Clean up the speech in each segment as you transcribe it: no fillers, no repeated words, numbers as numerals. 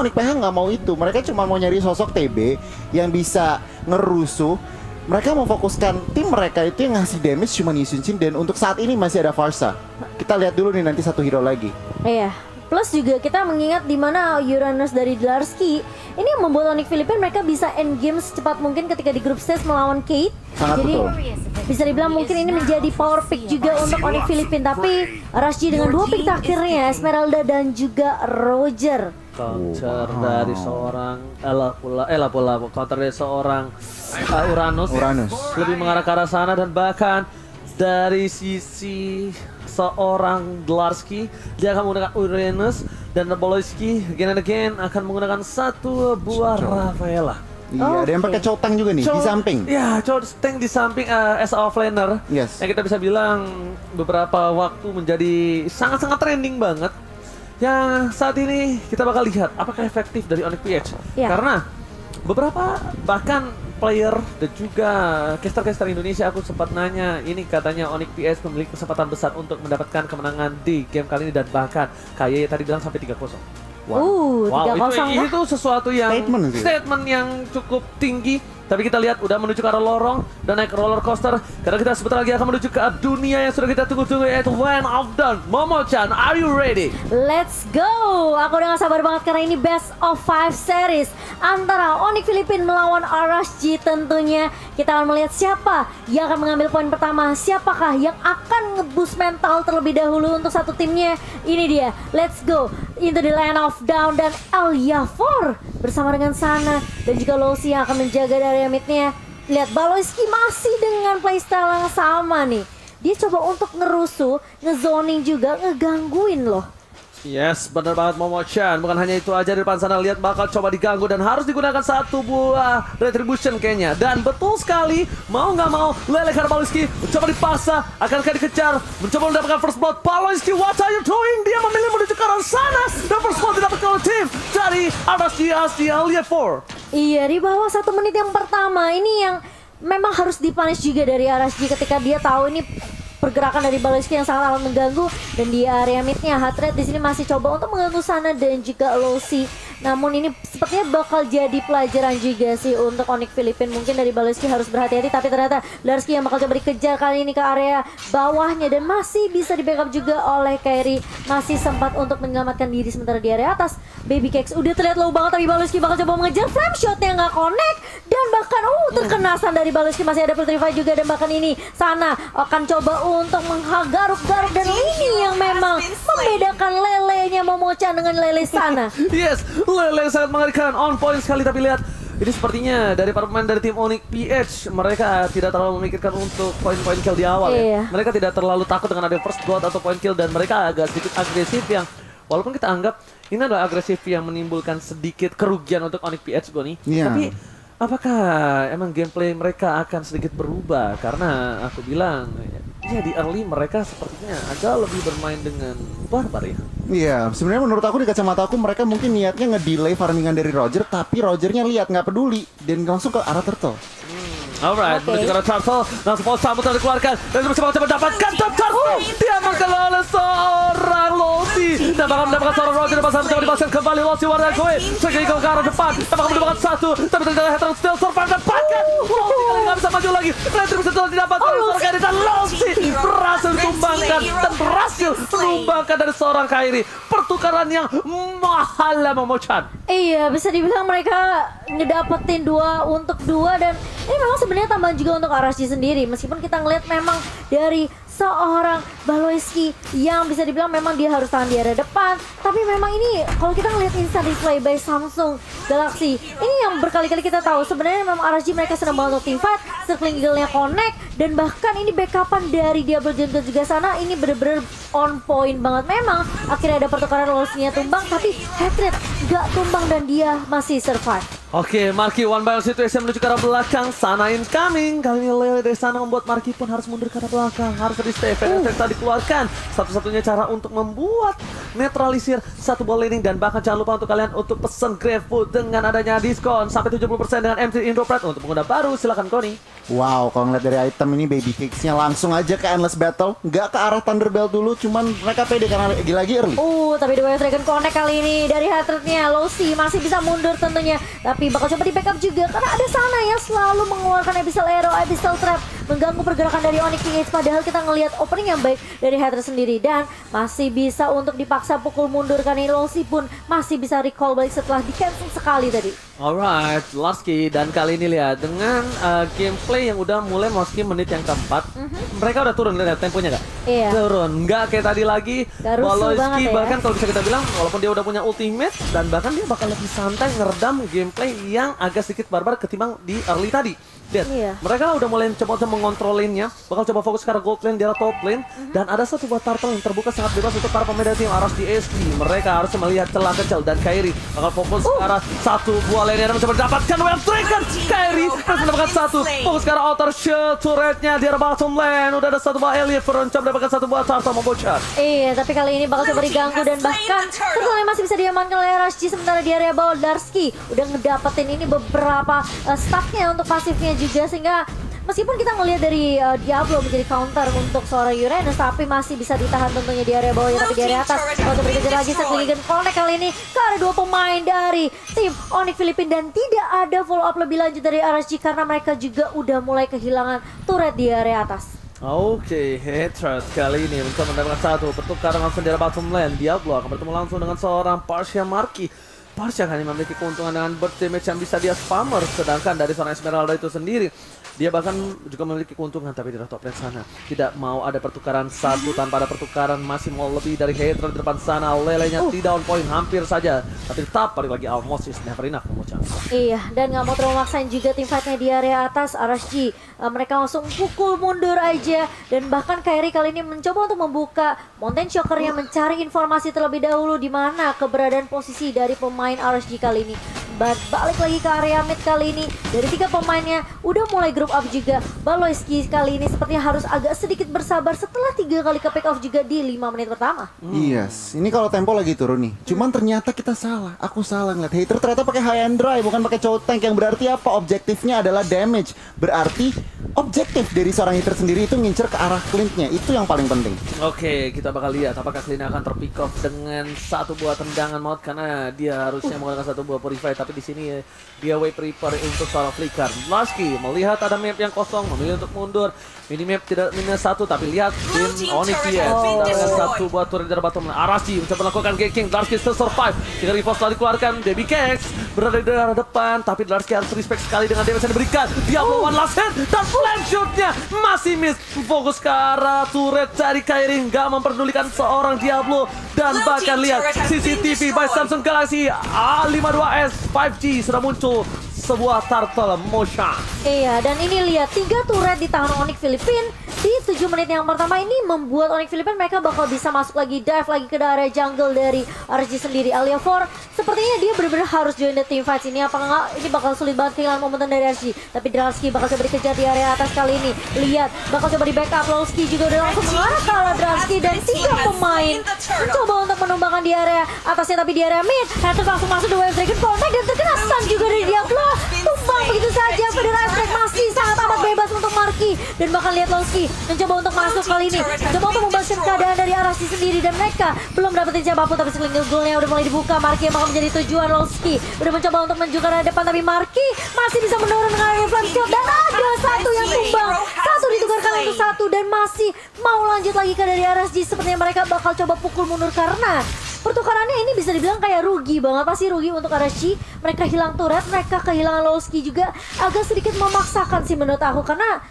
Onyx PH nggak mau itu, mereka cuma mau nyari sosok TB yang bisa ngerusuh. Mereka mau fokuskan tim mereka itu yang ngasih damage cuma Yusunchin, dan untuk saat ini masih ada Farsa. Kita lihat dulu nih nanti satu hero lagi. Iya. Plus juga kita mengingat di mana Uranus dari Dlarsky ini yang membuat Onyx Philippines mereka bisa end game secepat mungkin ketika di group stage melawan Kate. Sangat Jadi betul. bisa dibilang mungkin ini menjadi power pick juga untuk Onyx Philippines. Tapi Rasji dengan 2 pick terakhirnya Esmeralda dan juga Roger. Counter dari seorang counter dari seorang Uranus. Lebih mengarah ke arah sana, dan bahkan dari sisi seorang Dlarsky dia akan menggunakan Uranus, dan Boloisky again and again akan menggunakan satu buah Rafaela. Iya, ada yang pakai Chotang juga nih di samping. Ya, Chotang di samping as a offlaner. Yes. Yang kita bisa bilang beberapa waktu menjadi sangat-sangat trending banget. Yang saat ini kita bakal lihat apakah efektif dari Onyx PH. Ya. Karena beberapa bahkan player dan juga caster-caster Indonesia aku sempat nanya, ini katanya Onyx PH memiliki kesempatan besar untuk mendapatkan kemenangan di game kali ini, dan bahkan kayak tadi bilang sampai 3-0. Wow, 3-0 itu sesuatu yang Statement yang cukup tinggi. Tapi kita lihat udah menuju ke arah lorong dan naik roller coaster, karena kita sebentar lagi akan menuju ke dunia yang sudah kita tunggu-tunggu, yaitu Land of Dawn. Momo-chan, are you ready? Let's go! Aku udah gak sabar banget karena ini best of 5 series antara Onyx Philippines melawan RSG tentunya. Kita akan melihat siapa yang akan mengambil poin pertama, siapakah yang akan nge-boost mental terlebih dahulu untuk satu timnya. Ini dia, let's go into the Land of Dawn, dan Elyafor bersama dengan Sana dan juga Losi yang akan menjaga dari midnya. Lihat Baloisky masih dengan playstyle yang sama nih. Dia coba untuk ngerusuh, ngezoning juga, ngegangguin loh. Yes, benar banget Momo-chan. Bukan hanya itu aja, di depan sana lihat bakal coba diganggu dan harus digunakan satu buah retribution kayaknya. Dan betul sekali, mau nggak mau Lele Baloisky mencoba dipaksa, akankah dikejar, mencoba mendapatkan first blood. Baloisky, what are you doing? Dia memilih menuju ke arah sana, dan first blood didapatkan oleh tim dari RSG Elyafor. Iya, di bawah 1 menit yang pertama ini yang memang harus dipunish juga dari RSG ketika dia tahu ini pergerakan dari Baloisky yang sangat amat mengganggu, dan di area midnya Hatred di sini masih coba untuk mengganggu Sana dan juga Losi. Namun ini sepertinya bakal jadi pelajaran juga sih untuk Onyx Philippines. Mungkin dari Baloisky harus berhati-hati, tapi ternyata Dlarsky yang bakal coba dikejar kali ini ke area bawahnya, dan masih bisa di backup juga oleh Kairi. Masih sempat untuk menyelamatkan diri, sementara di area atas Baby Cakes udah terlihat low banget, tapi Baloisky bakal coba mengejar flame shot yang nggak connect, dan bahkan terkena Sana dari Baloisky. Masih ada Petrify juga, dan bahkan ini Sana akan coba untuk menggaruk-garuk, dan ini yang memang membedakan lelenya Momo-chan dengan lele Sana. Yes, Lele sangat mengerikan, on point sekali. Tapi lihat, ini sepertinya dari para pemain dari tim Onyx PH, mereka tidak terlalu memikirkan untuk poin-poin kill di awal ya. Mereka tidak terlalu takut dengan ada first blood atau point kill, dan mereka agak sedikit agresif yang walaupun kita anggap ini adalah agresif yang menimbulkan sedikit kerugian untuk Onyx PH nih. Tapi apakah emang gameplay mereka akan sedikit berubah? Karena aku bilang ya di early mereka sepertinya agak lebih bermain dengan barbar ya. Iya, sebenarnya menurut aku di kacamata aku mereka mungkin niatnya nge-delay farmingan dari Roger, tapi Rogernya lihat nggak peduli dan langsung ke arah turtle. Alright, menuju ke arah turtle, langsung power sambutan dikeluarkan dan coba mendapatkan turtle. Dia makan oleh seorang Losi, dan bakal mendapatkan seorang Roger, dan coba dipasang kembali Losi warna koin. Sekali ke arah depan, dan bakal mendapatkan satu, tapi ternyata Heteron still survive dan dapatkan. Losi kali nggak bisa maju lagi, retribusi telah didapatkan oleh seorang Kairi, dan Losi berhasil tumbangkan dan berhasil menumbangkan dari seorang Kairi. Pertukaran yang mahal lah Momo-chan. Iya, bisa dibilang mereka ngedapetin 2 untuk 2, dan ini memang sebenarnya tambahan juga untuk RSG sendiri. Meskipun kita ngeliat memang dari seorang Baloisky yang bisa dibilang memang dia harus tahan di area depan, tapi memang ini kalau kita ngeliat instant replay by Samsung Galaxy, ini yang berkali-kali kita tahu sebenarnya memang RSG mereka senang banget untuk teamfight, circling eagle-nya connect, dan bahkan ini backupan dari Diablo Jump juga Sana ini bener-bener on point banget. Memang akhirnya ada pertukaran Losi-nya tumbang, tapi Hatred gak tumbang dan dia masih survive. Oke, Marky one by one situation menuju ke arah belakang. Sana incoming. Kali ini Lele dari sana membuat Marky pun harus mundur ke arah belakang. Harus di stay. Efek tadi dikeluarkan. Satu-satunya cara untuk membuat netralisir satu ball laning. Dan bahkan jangan lupa untuk kalian untuk pesan GrabFood dengan adanya diskon sampai 70% dengan M3 Indopret untuk pengguna baru. Silakan Koni. Wow, kalau ngeliat dari item ini baby cakes-nya langsung aja ke endless battle. Nggak ke arah Thunderbell dulu, cuman mereka pede karena lagi early. Tapi The Wild Dragon connect kali ini dari Hatred-nya. Losi masih bisa mundur tentunya, tapi bakal coba di backup juga karena ada sana yang selalu mengeluarkan Abyssal Arrow, Abyssal Trap, mengganggu pergerakan dari Onyx PH. Padahal kita ngelihat opening yang baik dari Hatred sendiri dan masih bisa untuk dipaksa pukul mundur karena Losi pun masih bisa recall balik setelah di cancel sekali tadi. Alright, Larski, dan kali ini lihat dengan gameplay yang udah mulai memasuki menit yang keempat, mereka udah turun, lihat temponya gak? Iya. Turun, nggak kayak tadi lagi. Gak rusuh banget ya. Bahkan kalau bisa kita bilang, walaupun dia udah punya ultimate, dan bahkan dia bakal lebih santai ngeredam gameplay yang agak sedikit barbar ketimbang di early tadi. Lihat, Iya. mereka udah mulai coba untuk mengontrol lane-nya, bakal coba fokus ke arah gold lane, di arah top lane, dan ada satu buah turtle yang terbuka sangat bebas untuk para pemain dari tim Aras di SD. Mereka harus melihat celah kecil dan Kairi bakal fokus ke arah satu buah lane yang mencoba mendapatkan Web Dragon. Kairi harus mendapatkan satu, fokus ke arah outer shield turretnya di arah bottom lane. Udah ada satu buah Elliot mencoba mendapatkan satu buah turtle membocor. Iya, tapi kali ini bakal coba diganggu dan bahkan turtle masih bisa diamankan oleh RSG. Sementara di area bawah Darski udah ngedapetin ini beberapa stacknya untuk pasifnya juga, sehingga meskipun kita ngelihat dari Diablo menjadi counter untuk seorang Uranus, tapi masih bisa ditahan tentunya di area bawah, tapi di area atas untuk berkejar lagi. Sekaligus connect kali ini ke arah dua pemain dari tim Onyx Filipina dan tidak ada follow up lebih lanjut dari RSG karena mereka juga udah mulai kehilangan turret di area atas. Oke, Hatred kali ini mencoba mendapatkan satu pertukaran langsung di arah bottom lane. Diablo akan bertemu langsung dengan seorang Parsia Marky. Parsia hanya memiliki keuntungan dengan burst damage yang bisa dia spammer, sedangkan dari seorang Esmeralda itu sendiri dia bahkan juga memiliki keuntungan, tapi di top lane sana tidak mau ada pertukaran satu. Tanpa ada pertukaran masih mau lebih dari Hatred di depan sana. Lelenya tidak on point hampir saja, tapi tetap balik lagi almost is never enough memocah. Iya, dan nggak mau terlalu maksain juga tim fightnya di area atas RSG. Mereka langsung pukul mundur aja, dan bahkan Kairi kali ini mencoba untuk membuka Mountain Shocker yang mencari informasi terlebih dahulu di mana keberadaan posisi dari pemain RSG kali ini. Balik lagi ke area mid kali ini, dari 3 pemainnya udah mulai group up juga. Baloyski kali ini sepertinya harus agak sedikit bersabar setelah 3 kali ke pick off juga di 5 menit pertama. Yes, ini kalau tempo lagi turun nih. Cuman ternyata kita salah. Aku salah ngeliat Hater ternyata pakai high and dry, bukan pakai chow tank. Yang berarti apa? Objektifnya adalah damage. Berarti objektif dari seorang Hater sendiri itu ngincer ke arah Clint-nya. Itu yang paling penting. Oke, kita bakal lihat apakah Clint akan terpick off dengan satu buah tendangan maut, karena dia harusnya menggunakan satu buah purify, tapi di sini dia way prepare untuk seorang flicker. Lasky melihat ada map yang kosong, memilih untuk mundur. Minimap tidak minus 1, tapi lihat tim Onyx PS dengan satu buah turret dari bottom. Arashi mencoba melakukan ganking. Lasky still survive. Jika repost telah dikeluarkan, Baby Cakes berada di arah depan, tapi Lasky harus respect sekali dengan damage yang diberikan. Diablo one last hit dan flame shootnya masih miss. Fokus ke arah turret dari Kairi, nggak memperdulikan seorang Diablo. Dan bahkan lihat CCTV by Samsung Galaxy A52s 5G sudah muncul sebuah turtle motion. Iya, dan ini lihat 3 turret di tangan Onyx Filipina di 7 menit yang pertama ini membuat Onyx Filipina mereka bakal bisa masuk lagi, dive lagi ke area jungle dari RG sendiri. Alia 4 sepertinya dia benar-benar harus join the team fights ini. Apakah nggak ini bakal sulit banget kehilangan momentum dari RG, tapi Dralski bakal coba dikejar di area atas kali ini. Lihat, bakal coba di backup. Lowski juga udah langsung mengarah ke arah Dralski dan 3 pemain mencoba untuk menumbangkan di area atasnya, tapi di area mid Hatred langsung masuk The Wild Dragon connect dan terkena stun juga dari Diablo. Tumbang begitu saja. Federal Strike masih sangat amat bebas untuk Marky, dan bahkan lihat Lowski mencoba untuk masuk kali ini, mencoba untuk membalaskan keadaan dari Arashi sendiri, dan mereka belum dapetin siapapun, tapi sekelilingnya goalnya udah mulai dibuka. Marky yang bakal menjadi tujuan. Lowski udah mencoba untuk menuju ke arah depan, tapi Marky masih bisa mendorong dengan area flame shot, dan ada satu yang tumbang, satu ditukarkan untuk satu, dan masih mau lanjut lagi ke dari Arashi. Sepertinya mereka bakal coba pukul mundur karena pertukarannya ini bisa dibilang kayak rugi banget, pasti rugi untuk Arashi. Mereka hilang turret, mereka kehilangan Lowski juga, agak sedikit memaksakan sih menurut aku, karena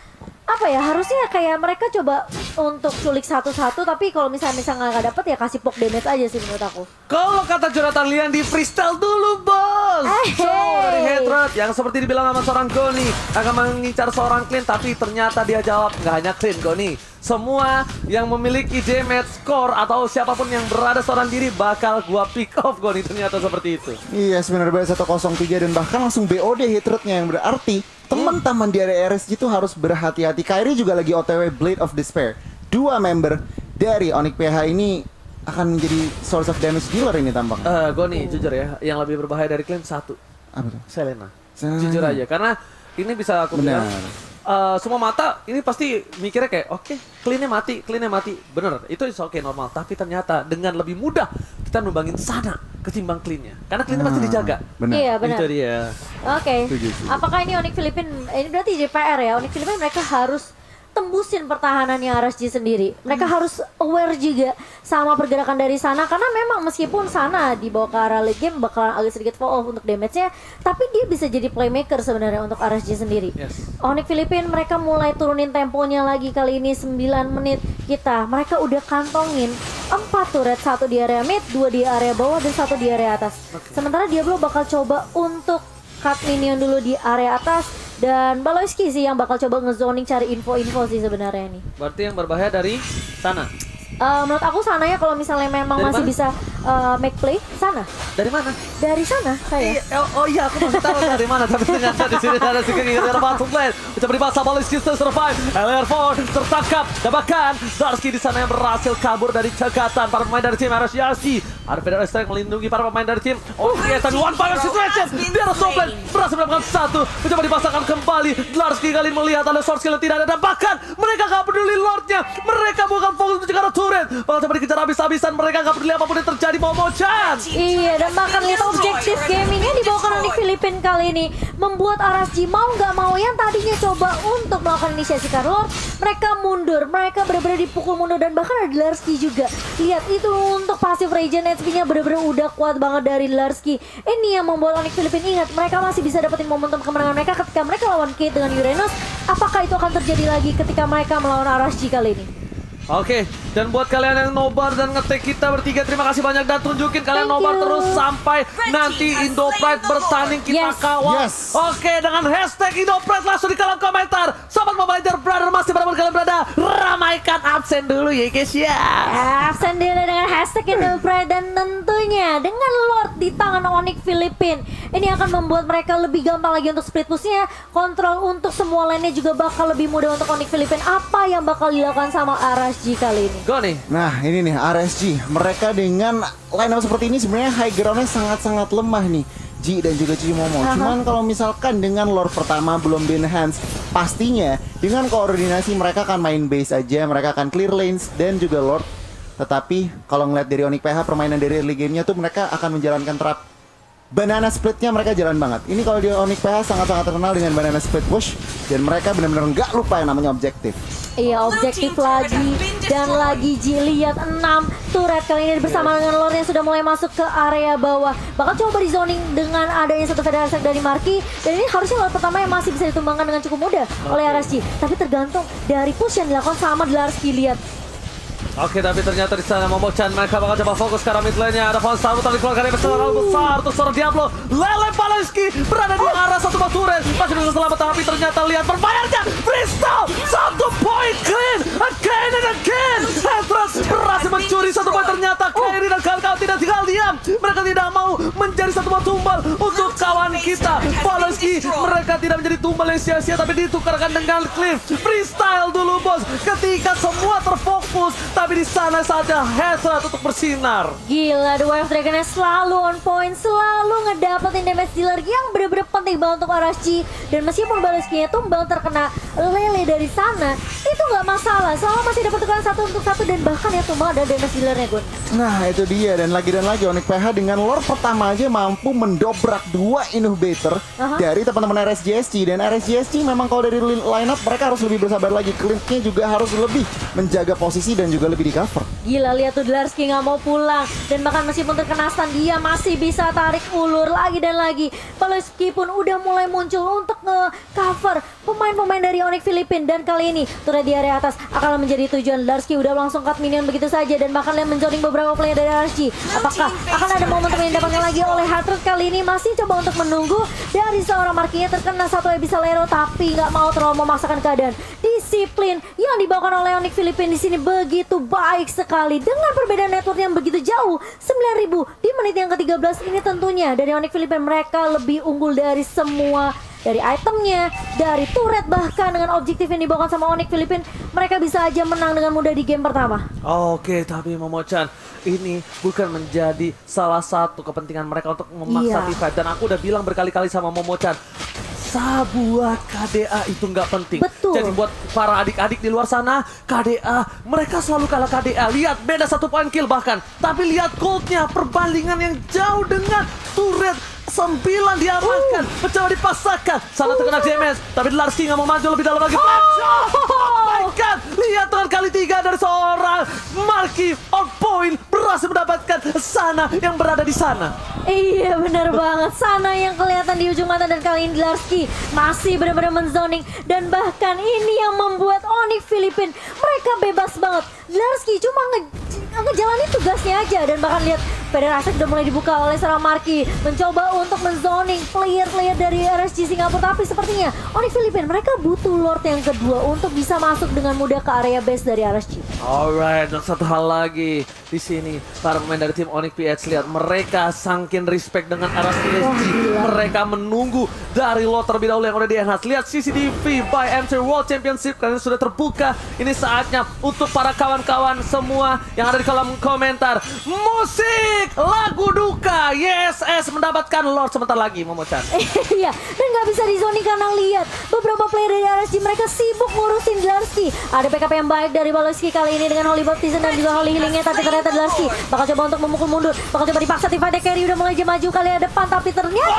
apa ya, harusnya kayak mereka coba untuk culik satu-satu, tapi kalau misalnya nggak dapet ya kasih poke damage aja sih menurut aku. Kalau kata Jonathan Lian, di freestyle dulu bos. So dari Hatred, ya yang seperti dibilang sama seorang Goni akan mengincar seorang Clean, tapi ternyata dia jawab nggak hanya Clean, Goni. Semua yang memiliki damage, score, atau siapapun yang berada seorang diri bakal gua pick off, Goni. Ternyata seperti itu. Iya, sebenarnya 103 dan bahkan langsung BOD hit rate-nya, yang berarti teman-teman di area RSG itu harus berhati-hati. Kairi juga lagi OTW Blade of Despair. 2 member dari Onyx PH ini akan menjadi source of damage dealer ini tampaknya. Goni, jujur ya, yang lebih berbahaya dari Clean satu, Apa tuh? Selena. Selena. Jujur aja, karena ini bisa aku bilang semua mata ini pasti mikirnya kayak oke, Clean-nya mati, bener, itu oke normal. Tapi ternyata dengan lebih mudah kita numbangin Sana ketimbang Clean-nya, karena Clean-nya pasti dijaga. Benar. Iya benar. Itu dia. Oke. Setuju. Apakah ini Onyx Filipin? Ini berarti JPR ya. Onyx Filipin mereka harus tembusin pertahanannya RSG sendiri. Mereka harus aware juga sama pergerakan dari Sana, karena memang meskipun Sana dibawa ke arah late game bakalan agak sedikit fall off untuk damage-nya, tapi dia bisa jadi playmaker sebenarnya untuk RSG sendiri. Yes. Onyx Filipin mereka mulai turunin temponya lagi kali ini 9 menit kita. Mereka udah kantongin 4 turret, 1 di area mid, 2 di area bawah dan 1 di area atas. Sementara Diablo bakal coba untuk cut minion dulu di area atas. Dan Baloyski sih yang bakal coba ngezoning cari info-info sih sebenarnya nih. Berarti yang berbahaya dari Sana. Menurut aku Sananya kalau misalnya memang Dari masih mana? bisa make play, Sana. Dari mana? Dari sana saya. Oh iya, aku masih tahu dari mana, tapi ternyata di sini ada si King dari bottom lane. Coba dibahas Baloyski survive. LR4 tertangkap. Dan bahkan Darski di sana yang berhasil kabur dari cekatan para pemain dari tim RSG. Ada Federal Strike melindungi para pemain dari tim. Oh iya, tapi one fire situation. Dia harus top lane, berhasil mendapatkan 1. Mencoba dipasangkan kembali. Darski kali ini melihat ada source skill yang tidak ada. Dan bahkan mereka gak peduli Lordnya. Mereka bukan fokus untuk jaga turret. Bahkan coba dikejar habis-habisan. Mereka gak peduli apapun yang terjadi. Mau-mau-chan. Iya, dan bahkan lihat objektif gamingnya dibawakan Onyx Filipin kali ini membuat RSG mau nggak mau yang tadinya coba untuk melakukan inisiasi Karlor, mereka mundur, mereka benar-benar dipukul mundur. Dan bahkan ada Larski juga. Lihat itu untuk pasif regen HP-nya benar-benar udah kuat banget dari Larski. Ini yang membuat Onyx Filipin ingat mereka masih bisa dapetin momentum kemenangan mereka ketika mereka lawan Kate dengan Uranus. Apakah itu akan terjadi lagi ketika mereka melawan RSG kali ini? Oke, dan buat kalian yang nobar dan ngetek kita bertiga, terima kasih banyak dan tunjukin kalian Thank nobar you. terus sampai nanti Indo Pride bertanding kita Yes. kawal. Yes. Oke, dengan hashtag Indo Pride langsung di kolom komentar. Sobat Mobile Legends Brother masih berada kalian berada, ramaikan absen dulu ya guys ya. Absen dulu dengan hashtag Indo Pride dan tentunya dengan Lord di tangan Onyx Filipin. Ini akan membuat mereka lebih gampang lagi untuk split pushnya. Kontrol untuk semua lainnya juga bakal lebih mudah untuk Onyx Filipin. Apa yang bakal dilakukan sama RSG kali ini? Go nih. Nah ini nih RSG, mereka dengan line up seperti ini sebenarnya high ground-nya sangat-sangat lemah nih, Ji dan juga Cici Momo. Cuman kalau misalkan dengan lore pertama belum di enhance, pastinya dengan koordinasi mereka akan main base aja, mereka akan clear lanes dan juga lord. Tetapi kalau ngeliat dari Onyx PH permainan dari early game-nya tuh mereka akan menjalankan trap. Banana split-nya mereka jalan banget. Ini kalau di Onyx PH sangat-sangat terkenal dengan banana split push, dan mereka benar-benar nggak lupa yang namanya objektif. Iya, objektif lagi dan lagi Ji, lihat 6 turret kali ini bersama dengan Lord yang sudah mulai masuk ke area bawah. Bakal coba di zoning dengan adanya satu Federal Strike dari Marky, dan ini harusnya Lord pertama yang masih bisa ditumbangkan dengan cukup mudah oleh RSG. Tapi tergantung dari push yang dilakukan sama di Larski. Lihat Oke, tapi ternyata di sana Momo-chan mereka bakal coba fokus ke arah mid lane-nya. Ada Fonsa tapi dikeluarkan dari besar besar untuk seorang Diablo. Lele Baloyski berada di arah satu batu turret. Masih bisa selamat, tapi ternyata lihat berbayarnya. Freestyle 1 poin clean again and again. Hendras berhasil mencuri 1 poin. Ternyata Kairi dan kawan-kawan tidak tinggal diam. Mereka tidak mau menjadi satu buah tumbal untuk kawan kita Baloyski. Mereka tidak menjadi tumbal yang sia-sia, tapi ditukarkan dengan Cliff. Freestyle dulu bos. Ketika semua terfokus, tapi di sana saja Hezrat untuk bersinar. gila, The Wild Dragon selalu on point, selalu ngedapetin damage dealer yang bener-bener penting banget untuk RSG. Dan meskipun Baloyski-nya tumbang terkena lele dari sana, itu nggak masalah. Selama masih dapat tukeran 1 untuk 1 dan bahkan ya tumbang ada damage dealernya, Gun. Nah itu dia, dan lagi Onyx PH dengan lore pertama aja mampu mendobrak 2 inhibitor dari teman-teman RSGSG. Dan RSGSG memang kalau dari line up mereka harus lebih bersabar lagi. Clintnya juga harus lebih menjaga posisi dan juga lebih di cover. Gila, lihat tuh Larski nggak mau pulang, dan bahkan meskipun terkena stun dia masih bisa tarik ulur lagi dan lagi. Baloyski pun udah mulai muncul untuk nge-cover pemain-pemain dari Onyx Filipin, dan kali ini turret di area atas akan menjadi tujuan. Larski udah langsung cut minion begitu saja, dan bahkan dia menjoning beberapa player dari RSG. Apakah akan ada momentum yang didapatkan lagi oleh Hatred kali ini? Masih coba untuk menunggu dari seorang Markinya terkena satu Abyssal, tapi nggak mau terlalu memaksakan keadaan. Disiplin yang dibawakan oleh Onyx Philippines di sini begitu baik sekali dengan perbedaan network yang begitu jauh 9.000 di menit yang ke-13 ini. Tentunya dari Onyx Philippines mereka lebih unggul dari semua, dari itemnya, dari turret, bahkan dengan objektif yang dibawakan sama Onyx Philippines mereka bisa aja menang dengan mudah di game pertama. Oke, tapi Momo-chan, ini bukan menjadi salah satu kepentingan mereka untuk memaksa Iya. T5. Dan aku udah bilang berkali-kali sama Momo-chan, buat KDA itu nggak penting. Betul. Jadi buat para adik-adik di luar sana, KDA, mereka selalu kalah KDA. Lihat, beda 1 poin kill bahkan. Tapi lihat goldnya, perbandingan yang jauh dengan turret 9 diamankan, mencoba dipaksakan. Sana terkena DMS, tapi Larski nggak mau maju lebih dalam lagi. Oh my god, lihat dengan kali 3 dari seorang Marky on point berhasil mendapatkan Sana yang berada di sana. Iya benar banget, Sana yang kelihatan di ujung mata dan kali ini Larski masih benar-benar menzoning. Dan bahkan ini yang membuat Onyx Philippines mereka bebas banget. Larski cuma ngejalanin tugasnya aja. Dan bahkan lihat Federasi sudah mulai dibuka oleh seorang Marky, mencoba untuk menzoning player-player dari RSG Singapura. Tapi sepertinya Onyx Philippines mereka butuh Lord yang kedua untuk bisa masuk dengan mudah ke area base dari RSG. Alright, dan satu hal lagi di sini para pemain dari tim Onyx PH, lihat mereka sangkin respect dengan RSG. Mereka menunggu dari lot terlebih dahulu yang udah di-enhance. Lihat CCTV by MC World Championship kalian sudah terbuka. Ini saatnya untuk para kawan-kawan semua yang ada di kolom komentar. Musik lagu duka YSS mendapatkan Lord sebentar lagi, Momo-chan. Iya, dan nggak bisa di zoning karena lihat beberapa player dari RSG mereka sibuk ngurusin Larski. Ada backup yang baik dari Baloski kali ini dengan Holy Baptism dan juga Holy Healingnya, tapi ternyata Larski bakal coba untuk memukul mundur, bakal coba dipaksa. Tivade Carry udah mulai maju kali depan, tapi ternyata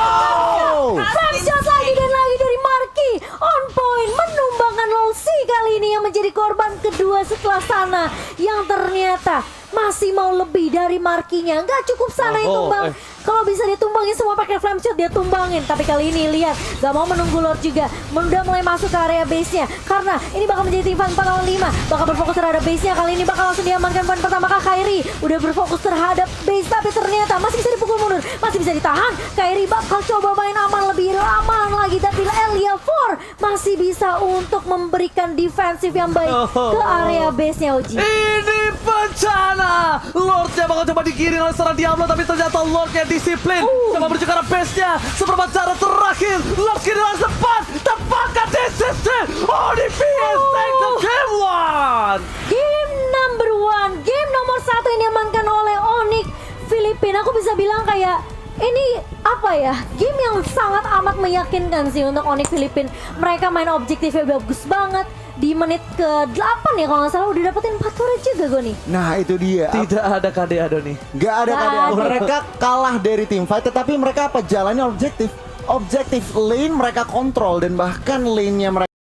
frame shot lagi dan lagi dari Marky on point menumbangkan Lolsi kali ini yang menjadi korban kedua setelah Sana yang ternyata masih mau lebih dari Markinya. Nggak cukup Sana yang tumbang. Kalau bisa ditumbangin semua pakai flame shot dia tumbangin. Tapi kali ini lihat gak mau menunggu Lord juga, udah mulai masuk ke area base-nya karena ini bakal menjadi tim 4 lawan 5. Bakal berfokus terhadap base-nya. Kali ini bakal langsung diamankan poin pertama. Kak Kairi udah berfokus terhadap base, tapi ternyata masih bisa dipukul mundur, masih bisa ditahan. Kairi bakal coba main aman lebih aman lagi, tapi Elia 4 masih bisa untuk memberikan defensif yang baik ke area base-nya Oji. Ini bencana. Lordnya bakal coba digiring oleh seorang Diablo, tapi ternyata Lordnya disiplin. Coba menuju ke arah base-nya. Seberapa cara terakhir Lord kiri dengan cepat tepatkan DCC. ODPS take the game one. Game number 1, game nomor 1 yang diamankan oleh Onyx Philippines. Aku bisa bilang kayak ini apa ya, game yang sangat amat meyakinkan sih untuk Onyx Philippines. Mereka main objektifnya bagus banget. Di menit ke-8 ya kalau nggak salah udah dapetin 4 turret juga gue nih. Nah itu dia. Tidak ada KDA Doni. Gak ada Nggak KDA. ada. Mereka kalah dari tim fight, tetapi mereka apa jalannya objektif. Objektif lane mereka kontrol dan bahkan lane-nya mereka